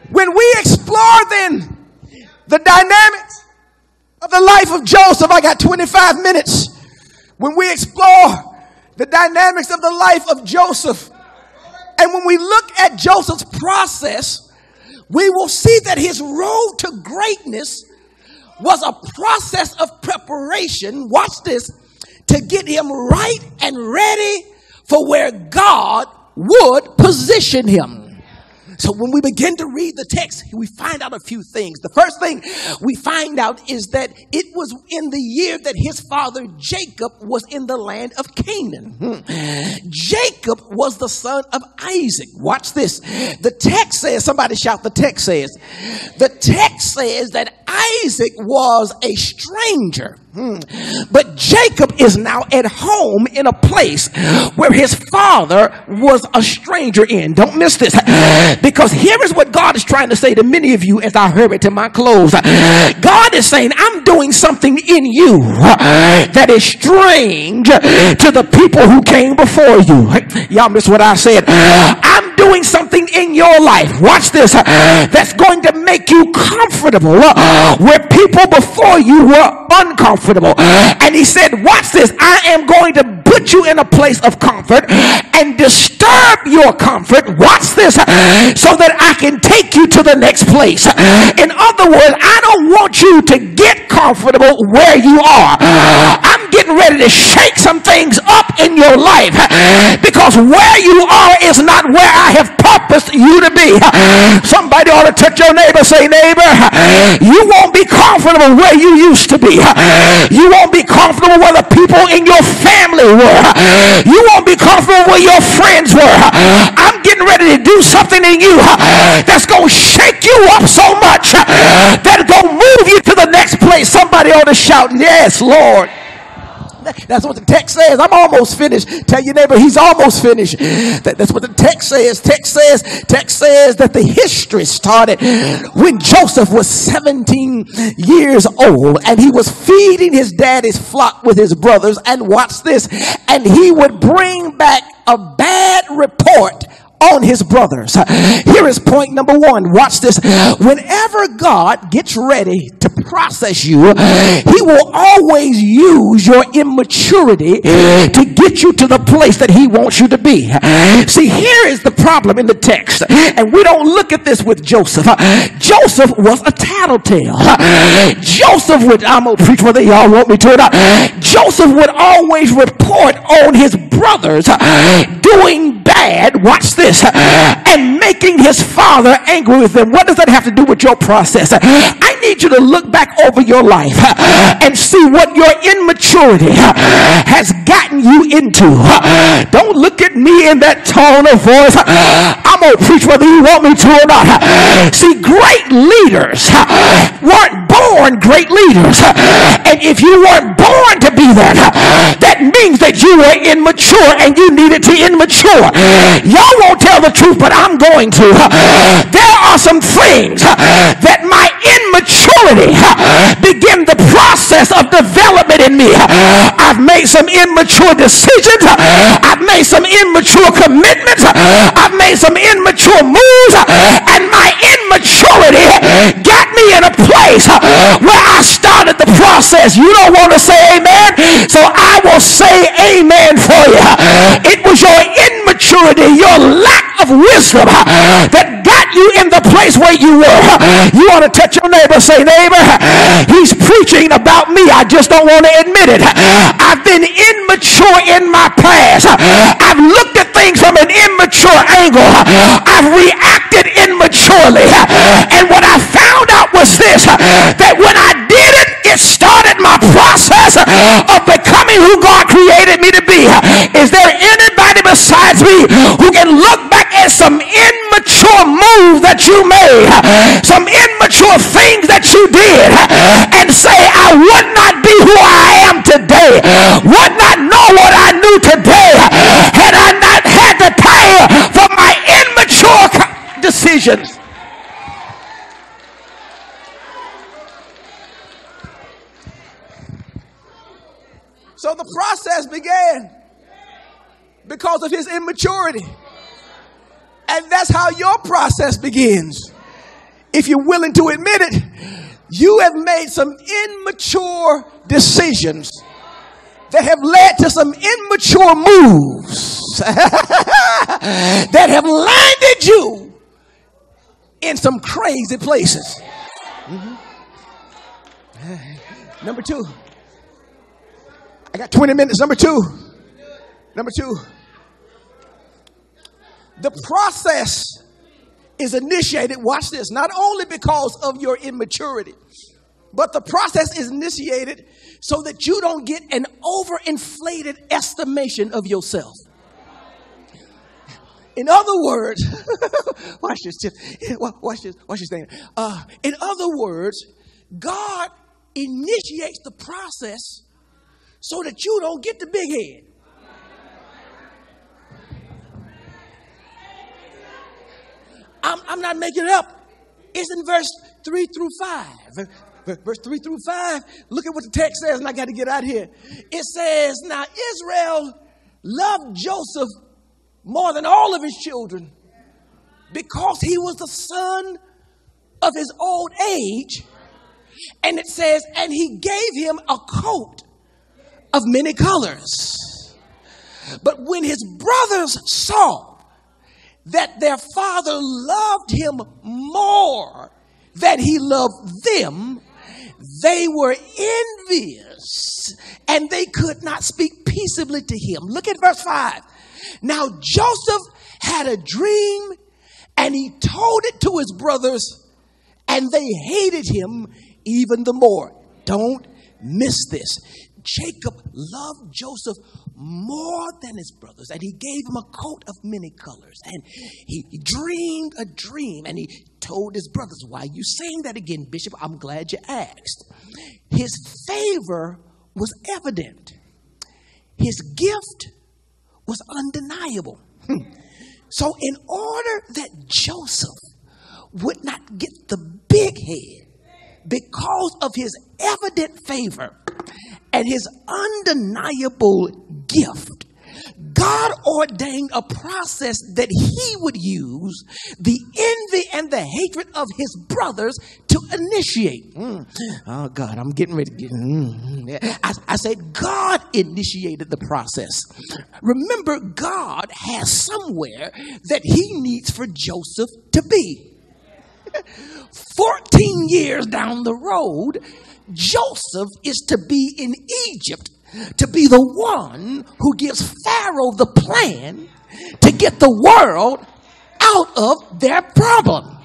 When we explore then the dynamics of the life of Joseph, I got 25 minutes. When we explore the dynamics of the life of Joseph, and when we look at Joseph's process, we will see that his road to greatness was a process of preparation, watch this, to get him right and ready for where God would position him. So when we begin to read the text, we find out a few things. The first thing we find out is that it was in the year that his father Jacob was in the land of Canaan. Jacob was the son of Isaac. Watch this. The text says, somebody shout, the text says. The text says that Isaac was a stranger. But Jacob is now at home in a place where his father was a stranger in. Don't miss this. Because here is what God is trying to say to many of you as I hurry to my close. God is saying, I'm doing something in you that is strange to the people who came before you. Y'all miss what I said. I'm doing something in your life. Watch this. That's going to make you comfortable where people before you were uncomfortable. And he said, watch this. I am going to put you in a place of comfort and disturb your comfort. Watch this. So that I can take you to the next place. In other words, I don't want you to get comfortable where you are. I'm getting ready to shake some things up in your life because where you are is not where I have purposed you to be. Somebody ought to touch your neighbor, say, neighbor, you won't be comfortable where you used to be. You won't be comfortable where the people in your family were. You won't be comfortable where your friends were. I'm getting ready to do something in you that's going to shake you up so much that it's going to move you to the next place. Somebody ought to shout, yes, Lord. That's what the text says. I'm almost finished. Tell your neighbor he's almost finished. That's what the text says. Text says that the history started when Joseph was 17 years old and he was feeding his daddy's flock with his brothers. And watch this. And he would bring back a bad report on his brothers. Here is point number one. Watch this. Whenever God gets ready to process you, he will always use your immaturity to get you to the place that he wants you to be. See, here is the problem in the text, and we don't look at this with Joseph. Joseph was a tattletale. Joseph would, I'm going to preach whether y'all want me to or not. Joseph would always report on his brothers doing bad. Watch this. And making his father angry with them. What does that have to do with your process? I need you to look back over your life and see what your immaturity has gotten you into. Don't look at me in that tone of voice. I'm going to preach whether you want me to or not. See, great leaders weren't born great leaders. And if you weren't born to be that, that means that you were immature and you needed to immature. Y'all won't tell the truth, but I'm going to. There are some things that my immaturity begin the process of development in me. I've made some immature decisions. I've made some immature commitments. I've made some immature moves, and my immaturity got me in a place where I started the process. You don't want to say amen, so I will say amen for you. It was your immaturity, your lack of wisdom that got you in the place where you were. You want to touch your neighbor, say, neighbor, he's preaching about me. I just don't want to admit it. I've been immature in my past. I've looked at things from an immature angle. I've reacted immaturely. And what I found out was this, that when I did it, it started my process of becoming who God created me to be. Is there anybody besides me who can look back at some immature moves that you made, some immature things that you did, and say, I would not be who I am today, would not know what I knew today, had I not had to pay for my immature decisions? So the process began because of his immaturity. And that's how your process begins. if you're willing to admit it, you have made some immature decisions that have led to some immature moves that have landed you in some crazy places. Number two. I got 20 minutes. Number two. The process is initiated, watch this, not only because of your immaturity, but the process is initiated so that you don't get an overinflated estimation of yourself. In other words, watch this thing. In other words, God initiates the process so that you don't get the big head. I'm not making it up. It's in verse 3 through 5. Verse 3 through 5. Look at what the text says, and I got to get out here. It says, now Israel loved Joseph more than all of his children because he was the son of his old age. And it says, and he gave him a coat of many colors. But when his brothers saw that their father loved him more than he loved them, they were envious and they could not speak peaceably to him. Look at verse 5. Now Joseph had a dream and he told it to his brothers and they hated him even the more. Don't miss this. Jacob loved Joseph more than his brothers, and he gave him a coat of many colors, and he dreamed a dream, and he told his brothers. Why are you saying that again, Bishop? I'm glad you asked. His favor was evident. His gift was undeniable. So in order that Joseph would not get the big head because of his evident favor and his undeniable gift, God ordained a process that he would use the envy and the hatred of his brothers to initiate. Oh God, I'm getting ready to get. I said God initiated the process. Remember, God has somewhere that he needs for Joseph to be. 14 years down the road, Joseph is to be in Egypt, to be the one who gives Pharaoh the plan to get the world out of their problem.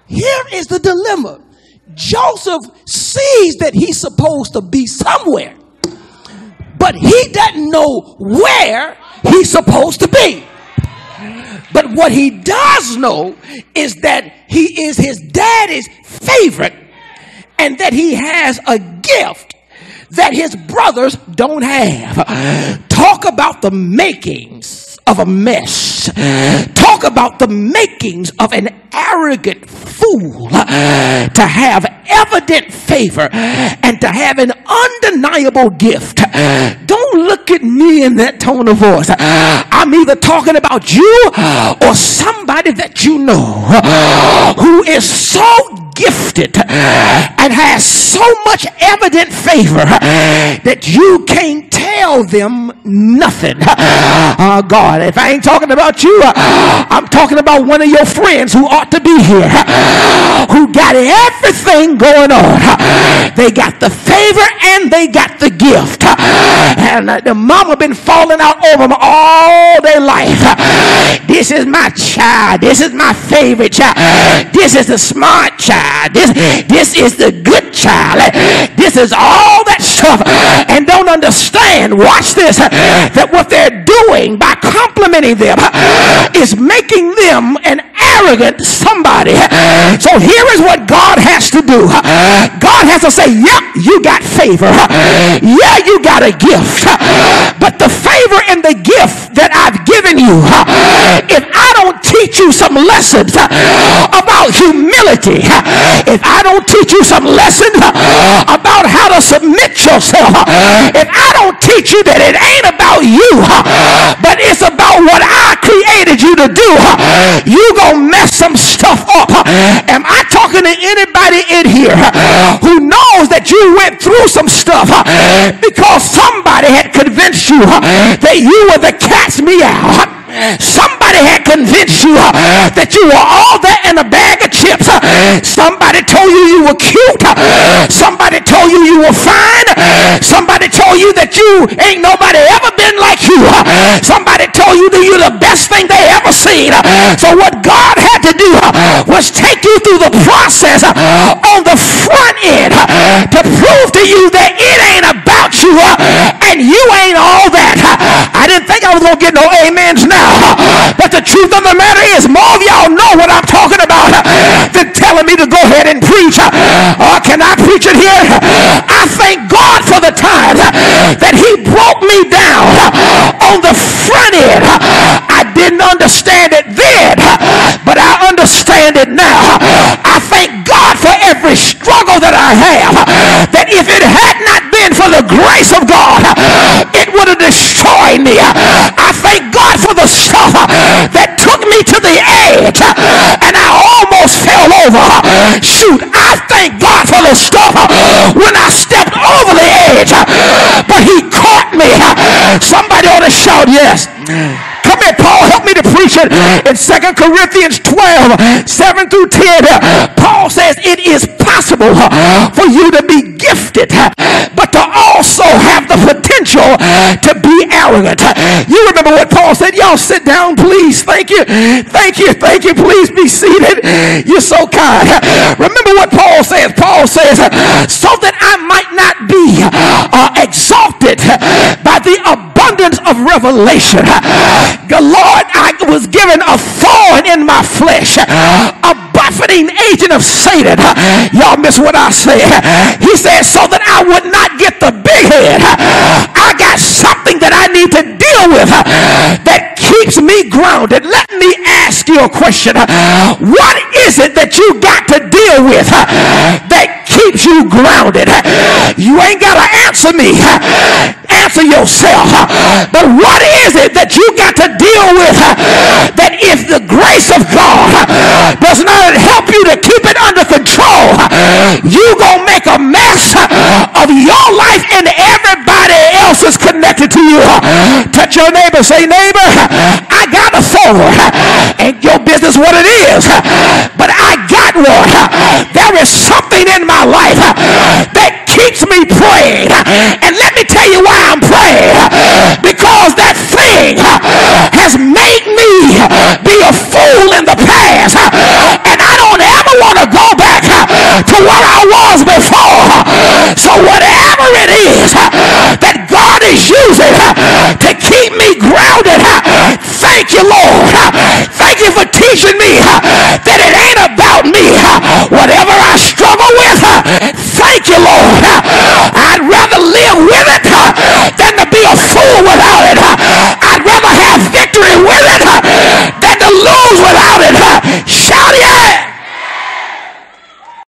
Here is the dilemma. Joseph sees that he's supposed to be somewhere, but he doesn't know where he's supposed to be. But what he does know is that he is his daddy's favorite and that he has a gift that his brothers don't have. Talk about the makings of a mess. Talk about the makings of an arrogant fool to have evident favor and to have an undeniable gift. Don't look at me in that tone of voice. I'm either talking about you or somebody that you know who is so gifted and has so much evident favor that you can't tell them nothing. Oh God, if I ain't talking about you, I'm talking about one of your friends who ought to be here, who got everything going on. They got the favor and they got the gift, and the mama been falling out over them all their life. This is my child. This is my favorite child. This is the smart child. This is the good child. This is all that stuff, and don't understand, watch this, that what they're doing by complimenting them is making them an arrogant somebody. So here is what God has to do. God has to say, yeah, you got favor. Yeah, you got a gift. But the favor and the gift that I've given you, if I don't teach you some lessons about humility, if I don't teach you some lessons about how to submit yourself, if I don't teach you that it ain't about you, but it's about what I created you to do, you gonna mess some stuff up. Am I talking in here who knows that you went through some stuff because somebody had convinced you that you were the cat's meow. Somebody had convinced you that you were all that in a bag of chips. Somebody told you were cute. Somebody told you were fine. Somebody told you that you ain't nobody ever been like you. Somebody told you that you're the best thing they ever seen. So what God had to do was take you through the process on the front end to prove to you that it ain't about you and you ain't all that. I didn't think I was going to get no amens now. But the truth of the matter is, more of y'all know what I'm talking about than telling me to go ahead and preach. Can I preach it here? I thank God for the time that he broke me down on the front end. I didn't understand it then, but I understand it now. I thank God for every struggle that I have, that if it had not been for the grace of God, it would have destroyed me. I thank God for the stuff that took me to the edge and I almost fell over. Shoot, I thank God for the stuff when I stepped over the edge, but he caught me. Somebody ought to shout yes. Come here, Paul, help me to preach it. In 2 Corinthians 12, 7 through 10, Paul says it is possible for you to be gifted, but to also have the potential to be arrogant. You remember what Paul said? Y'all sit down, please. Thank you. Thank you. Thank you. Please be seated. You're so kind. Remember what Paul says? Paul says, so that I might not be exalted by the abundance of revelation. The Lord, I was given a thorn in my flesh, a buffeting agent of Satan. Y'all miss what I said. He said, so that I would not get the big head. I got something that I need to deal with that keeps me grounded. Let me ask you a question. What is it that you got to deal with that keeps you grounded? You ain't got to answer me. Answer yourself. But what is it that you got to deal with that if the grace of God does not help you to keep it under control, you gonna make a mess of your life and everybody else is connected to you? Touch your neighbor, say, neighbor, I got a thorn. Ain't your business what it is, but I got one. There is something in my life that keeps me praying, and let me tell you why I'm praying, because that thing has made me be a fool in the past, and I don't ever want to go back to where I was before. So whatever it is that God is using to keep me grounded, thank you, Lord.